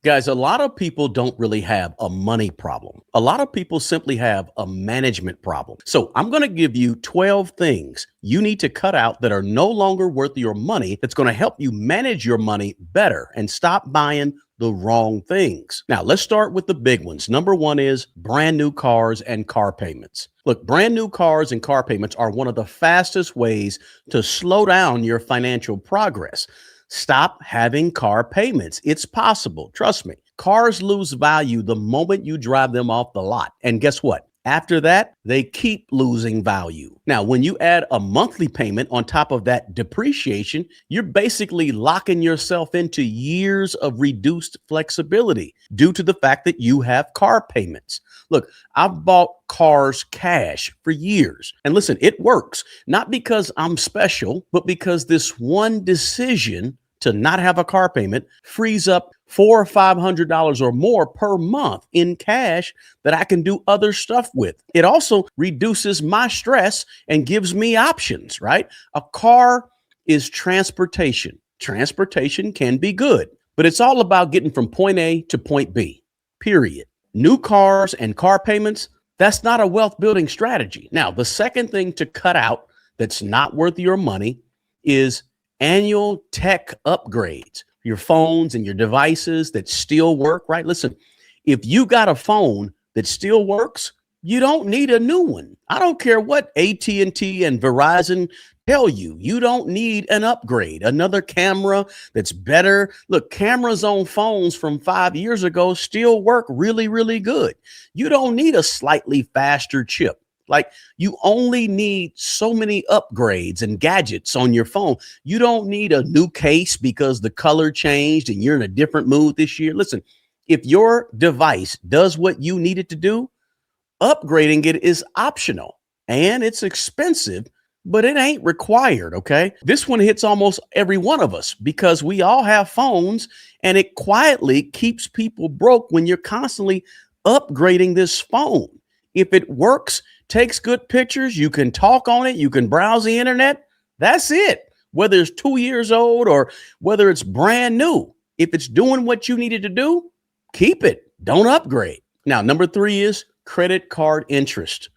Guys, a lot of people don't really have a money problem. A lot of people simply have a management problem. So I'm going to give you 12 things you need to cut out that are no longer worth your money that's going to help you manage your money better and stop buying the wrong things. Now, let's start with the big ones. Number one is brand new cars and car payments. Look, brand new cars and car payments are one of the fastest ways to slow down your financial progress. Stop having car payments. It's possible. Trust me. Cars lose value the moment you drive them off the lot. And guess what? After that, they keep losing value. Now, when you add a monthly payment on top of that depreciation, you're basically locking yourself into years of reduced flexibility due to the fact that you have car payments. Look, I've bought cars cash for years. And listen, it works, not because I'm special, but because this one decision to not have a car payment frees up $400 or $500 or more per month in cash that I can do other stuff with. It also reduces my stress and gives me options, right? A car is transportation. Transportation can be good, but it's all about getting from point A to point B, period. New cars and car payments, that's not a wealth building strategy. Now, the second thing to cut out that's not worth your money is annual tech upgrades, your phones and your devices that still work, right? Listen, if you got a phone that still works, you don't need a new one. I don't care what AT&T and Verizon tell you. You don't need an upgrade, another camera that's better. Look, cameras on phones from 5 years ago still work really, really good. You don't need a slightly faster chip. Like, you only need so many upgrades and gadgets on your phone. You don't need a new case because the color changed and you're in a different mood this year. Listen, if your device does what you need it to do, upgrading it is optional and it's expensive, but it ain't required, okay? This one hits almost every one of us because we all have phones, and it quietly keeps people broke when you're constantly upgrading this phone. If it works, takes good pictures, you can talk on it, you can browse the internet, that's it. Whether it's 2 years old or whether it's brand new, if it's doing what you needed to do, keep it. Don't upgrade. Now, number 3 is credit card interest.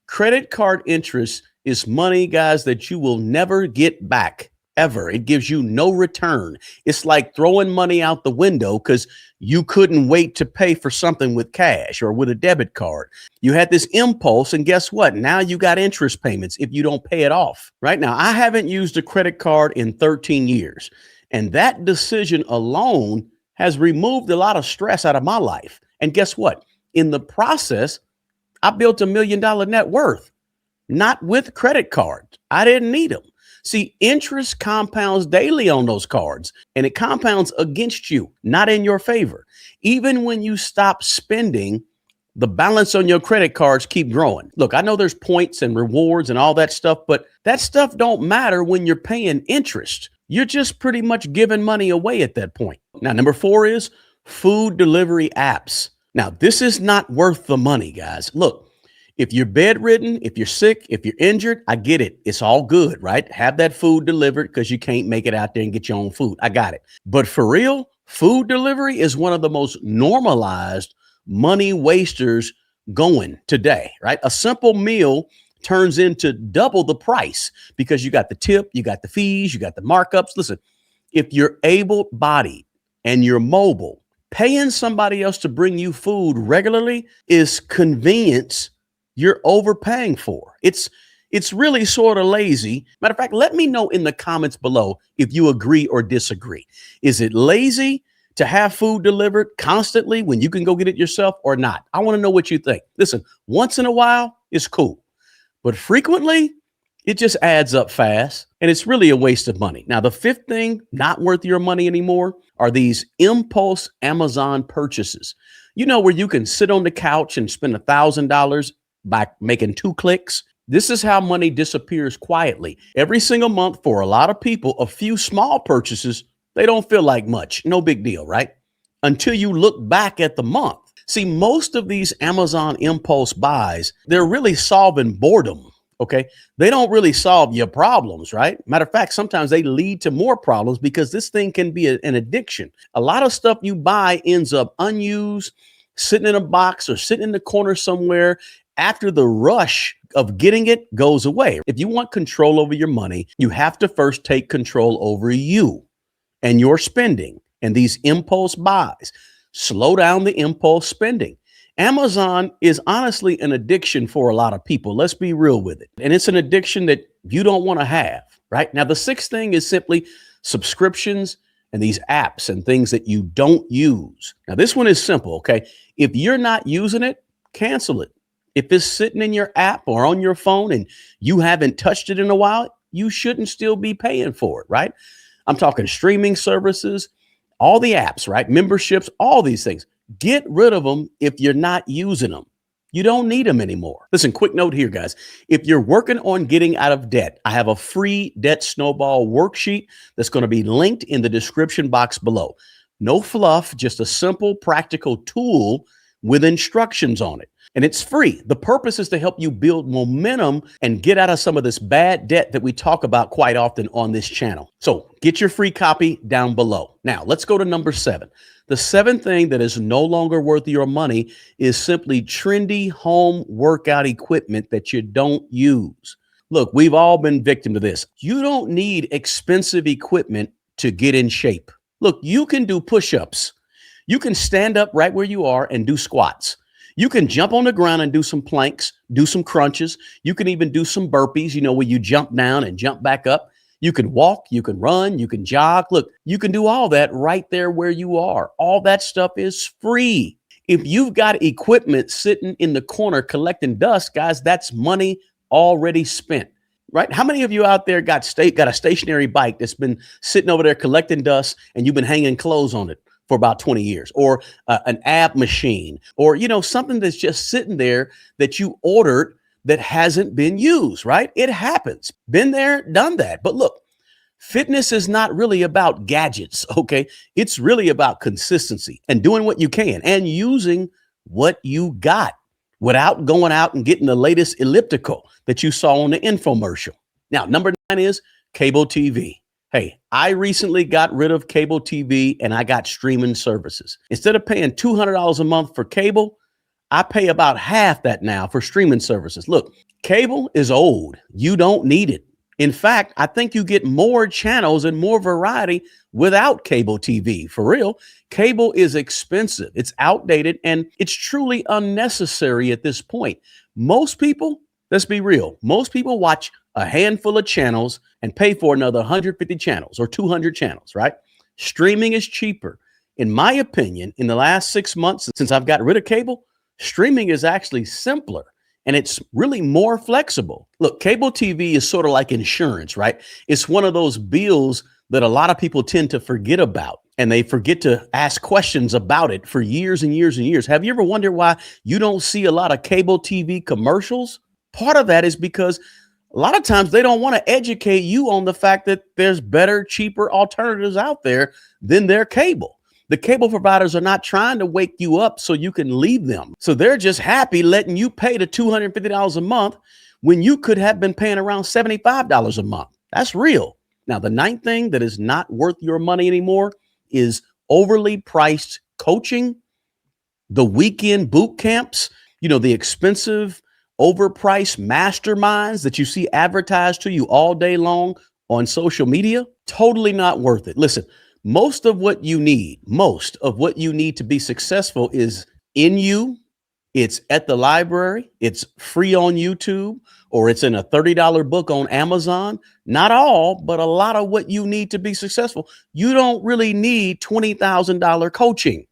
Credit card interest is money, guys, that you will never get back. Ever. It gives you no return. It's like throwing money out the window because you couldn't wait to pay for something with cash or with a debit card. You had this impulse, and guess what? Now you got interest payments if you don't pay it off. Right now, I haven't used a credit card in 13 years, and that decision alone has removed a lot of stress out of my life. And guess what? In the process, I built $1 million net worth, not with credit cards. I didn't need them. See, interest compounds daily on those cards, and it compounds against you, not in your favor. Even when you stop spending, the balance on your credit cards keep growing. Look, I know there's points and rewards and all that stuff, but that stuff don't matter when you're paying interest. You're just pretty much giving money away at that point. Now, number 4 is food delivery apps. Now, this is not worth the money, guys. Look, if you're bedridden, if you're sick, if you're injured, I get it. It's all good, right? Have that food delivered because you can't make it out there and get your own food. I got it. But for real, food delivery is one of the most normalized money wasters going today, right? A simple meal turns into double the price because you got the tip, you got the fees, you got the markups. Listen, if you're able-bodied and you're mobile, paying somebody else to bring you food regularly is convenience you're overpaying for. It's really sort of lazy. Matter of fact, let me know in the comments below if you agree or disagree. Is it lazy to have food delivered constantly when you can go get it yourself or not? I want to know what you think. Listen, once in a while, it's cool. But frequently, it just adds up fast, and it's really a waste of money. Now, the 5th thing not worth your money anymore are these impulse Amazon purchases. You know, where you can sit on the couch and spend $1,000 by making 2 clicks. This is how money disappears quietly. Every single month for a lot of people, a few small purchases, they don't feel like much. No big deal, right? Until you look back at the month. See, most of these Amazon impulse buys, they're really solving boredom. Okay. They don't really solve your problems, right? Matter of fact, sometimes they lead to more problems because this thing can be an addiction. A lot of stuff you buy ends up unused, sitting in a box or sitting in the corner somewhere after the rush of getting it goes away. If you want control over your money, you have to first take control over you and your spending and these impulse buys. Slow down the impulse spending. Amazon is honestly an addiction for a lot of people. Let's be real with it. And it's an addiction that you don't want to have, right? Now, the sixth thing is simply subscriptions and these apps and things that you don't use. Now, this one is simple, okay? If you're not using it, cancel it. If it's sitting in your app or on your phone and you haven't touched it in a while, you shouldn't still be paying for it, right? I'm talking streaming services, all the apps, right? Memberships, all these things. Get rid of them if you're not using them. You don't need them anymore. Listen, quick note here, guys. If you're working on getting out of debt, I have a free debt snowball worksheet that's going to be linked in the description box below. No fluff, just a simple, practical tool with instructions on it. And it's free. The purpose is to help you build momentum and get out of some of this bad debt that we talk about quite often on this channel. So get your free copy down below. Now, let's go to number 7. The seventh thing that is no longer worth your money is simply trendy home workout equipment that you don't use. Look, we've all been victim to this. You don't need expensive equipment to get in shape. Look, you can do push-ups. You can stand up right where you are and do squats. You can jump on the ground and do some planks, do some crunches. You can even do some burpees, where you jump down and jump back up. You can walk, you can run, you can jog. Look, you can do all that right there where you are. All that stuff is free. If you've got equipment sitting in the corner collecting dust, guys, that's money already spent, right? How many of you out there got a stationary bike that's been sitting over there collecting dust and you've been hanging clothes on it for about 20 years, or an ab machine, or, something that's just sitting there that you ordered that hasn't been used, right? It happens. Been there, done that. But look, fitness is not really about gadgets, okay? It's really about consistency and doing what you can and using what you got without going out and getting the latest elliptical that you saw on the infomercial. Now, number 9 is cable TV. Hey, I recently got rid of cable TV and I got streaming services. Instead of paying $200 a month for cable, I pay about half that now for streaming services. Look, cable is old. You don't need it. In fact, I think you get more channels and more variety without cable TV. For real, cable is expensive. It's outdated and it's truly unnecessary at this point. Most people, let's be real, most people watch a handful of channels and pay for another 150 channels or 200 channels, right? Streaming is cheaper. In my opinion, in the last 6 months since I've got rid of cable, streaming is actually simpler and it's really more flexible. Look, cable TV is sort of like insurance, right? It's one of those bills that a lot of people tend to forget about, and they forget to ask questions about it for years and years and years. Have you ever wondered why you don't see a lot of cable TV commercials? Part of that is because a lot of times they don't want to educate you on the fact that there's better, cheaper alternatives out there than their cable. The cable providers are not trying to wake you up so you can leave them. So they're just happy letting you pay the $250 a month when you could have been paying around $75 a month. That's real. Now, the 9th thing that is not worth your money anymore is overly priced coaching, the weekend boot camps, the expensive, overpriced masterminds that you see advertised to you all day long on social media. Totally not worth it. Listen, most of what you need to be successful is in you. It's at the library. It's free on YouTube, or it's in a $30 book on Amazon. Not all, but a lot of what you need to be successful. You don't really need $20,000 coaching.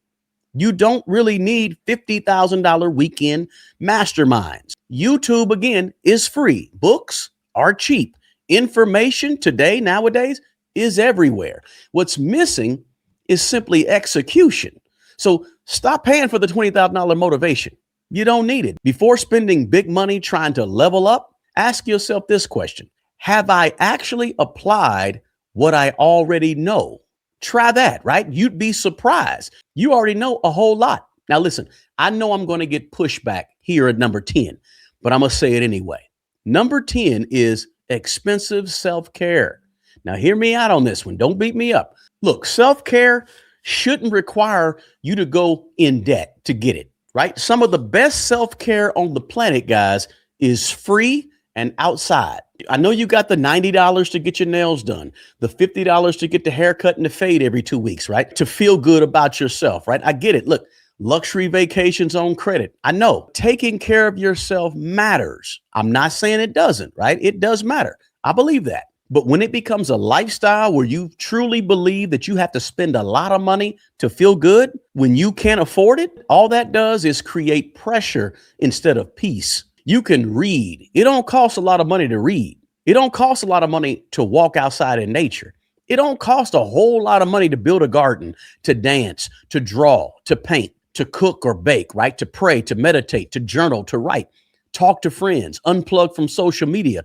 You don't really need $50,000 weekend masterminds. YouTube, again, is free. Books are cheap. Information nowadays is everywhere. What's missing is simply execution. So stop paying for the $20,000 motivation. You don't need it. Before spending big money trying to level up, ask yourself this question: have I actually applied what I already know? Try that, right? You'd be surprised. You already know a whole lot. Now, listen, I know I'm going to get pushback here at number 10, but I'm going to say it anyway. Number 10 is expensive self-care. Now, hear me out on this one. Don't beat me up. Look, self-care shouldn't require you to go in debt to get it, right? Some of the best self-care on the planet, guys, is free and outside. I know you got the $90 to get your nails done, the $50 to get the haircut and the fade every 2 weeks, right? To feel good about yourself, right? I get it. Look, luxury vacations on credit. I know taking care of yourself matters. I'm not saying it doesn't, right? It does matter. I believe that. But when it becomes a lifestyle where you truly believe that you have to spend a lot of money to feel good when you can't afford it, all that does is create pressure instead of peace. You can read. It don't cost a lot of money to read. It don't cost a lot of money to walk outside in nature. It don't cost a whole lot of money to build a garden, to dance, to draw, to paint, to cook or bake, right? To pray, to meditate, to journal, to write, talk to friends, unplug from social media.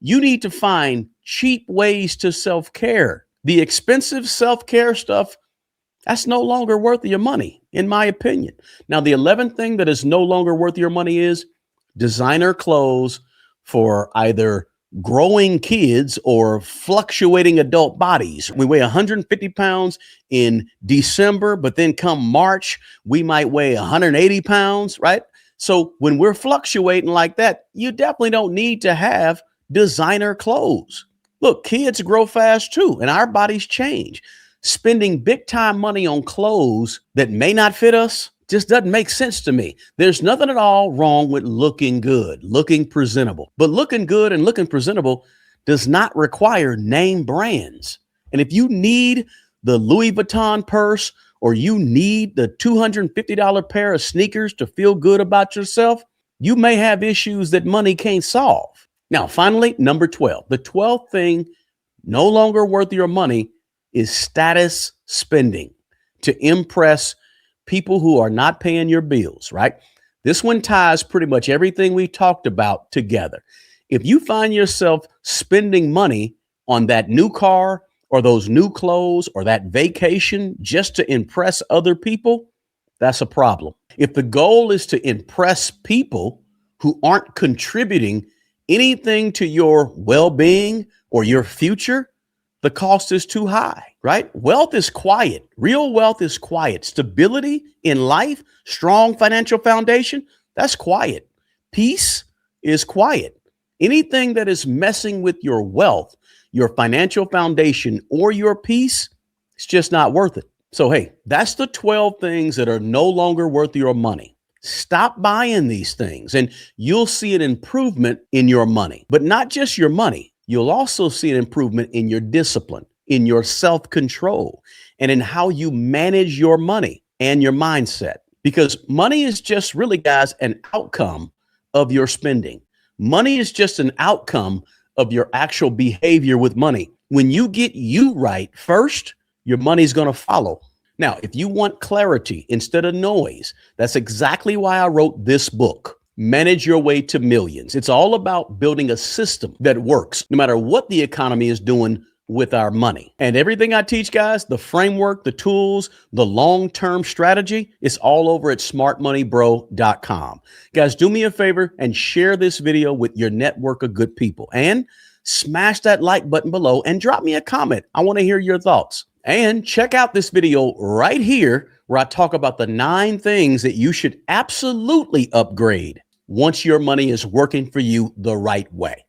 You need to find cheap ways to self-care. The expensive self-care stuff, that's no longer worth your money, in my opinion. Now, the 11th thing that is no longer worth your money is designer clothes for either growing kids or fluctuating adult bodies. We weigh 150 pounds in December, but then come March, we might weigh 180 pounds, right? So when we're fluctuating like that, you definitely don't need to have designer clothes. Look, kids grow fast too, and our bodies change. Spending big time money on clothes that may not fit us just doesn't make sense to me. There's nothing at all wrong with looking good, looking presentable. But looking good and looking presentable does not require name brands. And if you need the Louis Vuitton purse or you need the $250 pair of sneakers to feel good about yourself, you may have issues that money can't solve. Now, finally, number 12. The 12th thing no longer worth your money is status spending to impress people who are not paying your bills, right? This one ties pretty much everything we talked about together. If you find yourself spending money on that new car or those new clothes or that vacation just to impress other people, that's a problem. If the goal is to impress people who aren't contributing anything to your well-being or your future, the cost is too high, right? Wealth is quiet. Real wealth is quiet. Stability in life, strong financial foundation, that's quiet. Peace is quiet. Anything that is messing with your wealth, your financial foundation, or your peace, it's just not worth it. So, hey, that's the 12 things that are no longer worth your money. Stop buying these things and you'll see an improvement in your money, but not just your money. You'll also see an improvement in your discipline, in your self-control, and in how you manage your money and your mindset. Because money is just really, guys, an outcome of your spending. Money is just an outcome of your actual behavior with money. When you get you right first, your money's going to follow. Now, if you want clarity instead of noise, that's exactly why I wrote this book, Manage Your Way to Millions. It's all about building a system that works no matter what the economy is doing with our money. And everything I teach, guys, the framework, the tools, the long-term strategy, it's all over at smartmoneybro.com. Guys, do me a favor and share this video with your network of good people and smash that like button below and drop me a comment. I want to hear your thoughts. And check out this video right here where I talk about the 9 things that you should absolutely upgrade once your money is working for you the right way.